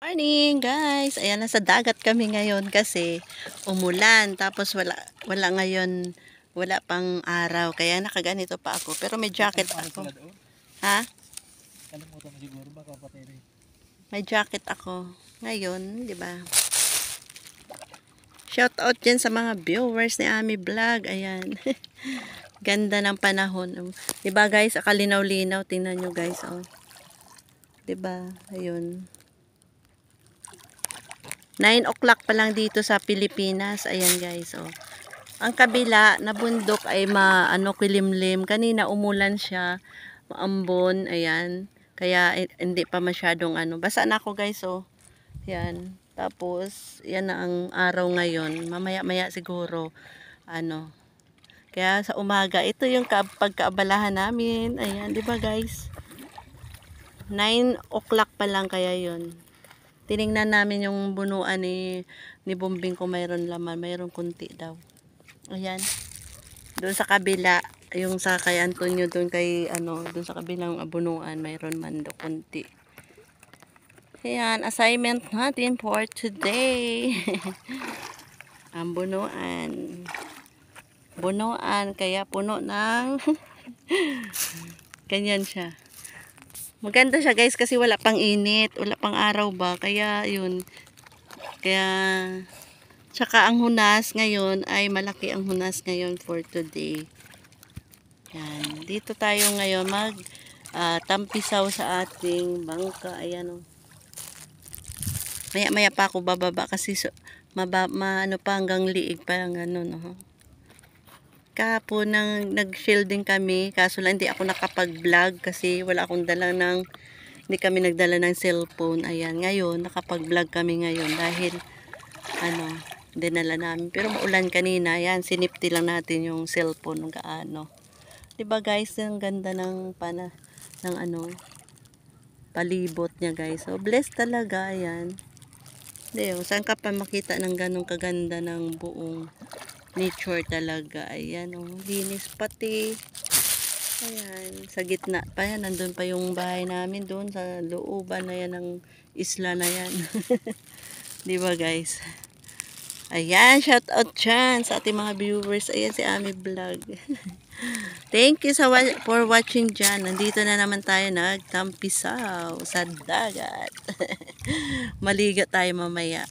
Morning guys! Ayan, nasa dagat kami ngayon kasi umulan. Tapos wala ngayon, wala pang araw. Kaya nakaganito pa ako. Pero may jacket ako. Ha? May jacket ako. Ngayon, di ba? Shout out dyan sa mga viewers ni Ami Vlog. Ayan. Ganda ng panahon. Di ba guys? Akalinaw-linaw. Tingnan nyo guys. Oh. Di ba? Ayun. 9 o'clock pa lang dito sa Pilipinas. Ayan guys, oh. Ang kabila na bundok ay kulimlim. Kanina umulan siya, maambon, ayan. Kaya hindi pa masyadong basa na ako guys, oh. Ayan. Tapos, yan na ang araw ngayon. Mamaya-maya siguro, Kaya sa umaga, ito yung pagkaabalahan namin. Ayan, di ba guys? 9 o'clock pa lang kaya yun. Tiningnan namin yung bunuan ni Bumbing kung mayroon laman. Mayroon kunti daw. Ayan. Doon sa kabila, yung sa kay Antonio, doon kay, doon sa kabilang bunuan, mayroon man daw kunti. Ayan, assignment natin for today. Ang bunuan. Bunuan, kaya puno ng ganyan siya. Maganda siya guys kasi wala pang init, wala pang araw ba, kaya yun. Kaya tsaka ang hunas ngayon ay malaki ang hunas ngayon for today. Yan, dito tayo ngayon tampisaw sa ating bangka. Ayan oh. Maya pa ako bababa kasi pa hanggang liig pa ganun oh. Kahapon nag-shielding kami, kaso lang hindi ako nakapag-vlog kasi hindi kami nagdala ng cellphone. Ayan, ngayon nakapag-vlog kami ngayon dahil dinala namin. Pero maulan kanina, ayan, sinipti lang natin yung cellphone ng gaano. 'Di ba guys, ang ganda ng palibot niya guys. So blessed talaga, ayan. Saan ka pa makita ng ganong kaganda ng buong nature talaga. Ayan, oh, linis pati. Ayan, sa gitna pa yan. Nandun pa yung bahay namin doon sa looban na yan ng isla na yan. Di ba guys? Ayan, shout out dyan sa ating mga viewers. Ayan si Ami Vlog. Thank you for watching dyan. Nandito na naman tayo nagtampisaw sa dagat. Maligo tayo mamaya.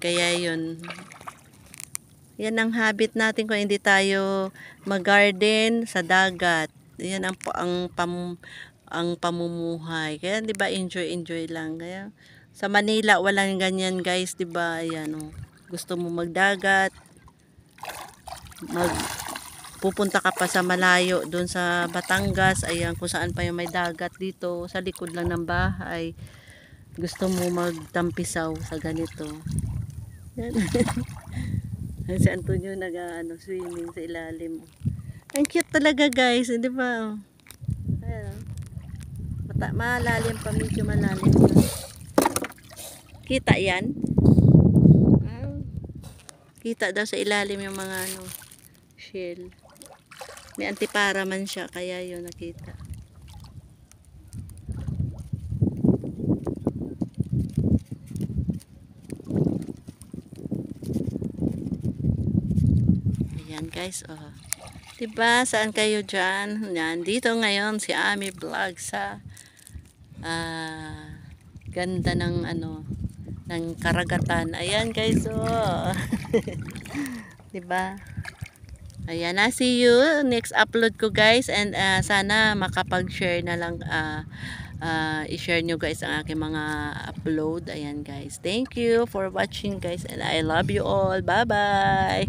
Kaya yun. Yan ang habit natin kung hindi tayo mag-garden sa dagat. Yan ang pamumuhay. Kaya 'di ba enjoy lang. Kaya sa Manila walang ganyan guys, 'di ba? Ayan oh. Gusto mo magdagat, pupunta ka pa sa malayo doon sa Batangas, ayan kung saan pa yung may dagat dito sa likod lang ng bahay. Gusto mo magtampisaw sa ganito. Yan. Si Antonio swimming sa ilalim. Ang cute talaga guys, di ba? Ayan. Malalim pa, medyo malalim pa. Kita yan? Kita daw sa ilalim yung mga shell. May antipara man siya, kaya yun nakita. Guys, oh. Diba, saan kayo dyan? Yan, dito ngayon si Ami Vlog sa ganda ng ng karagatan. Ayan guys, oh. Diba? Ayan, see you next upload ko guys, and sana makapag-share na lang i-share nyo guys ang aking mga upload. Ayan guys, thank you for watching guys, and I love you all. Bye bye.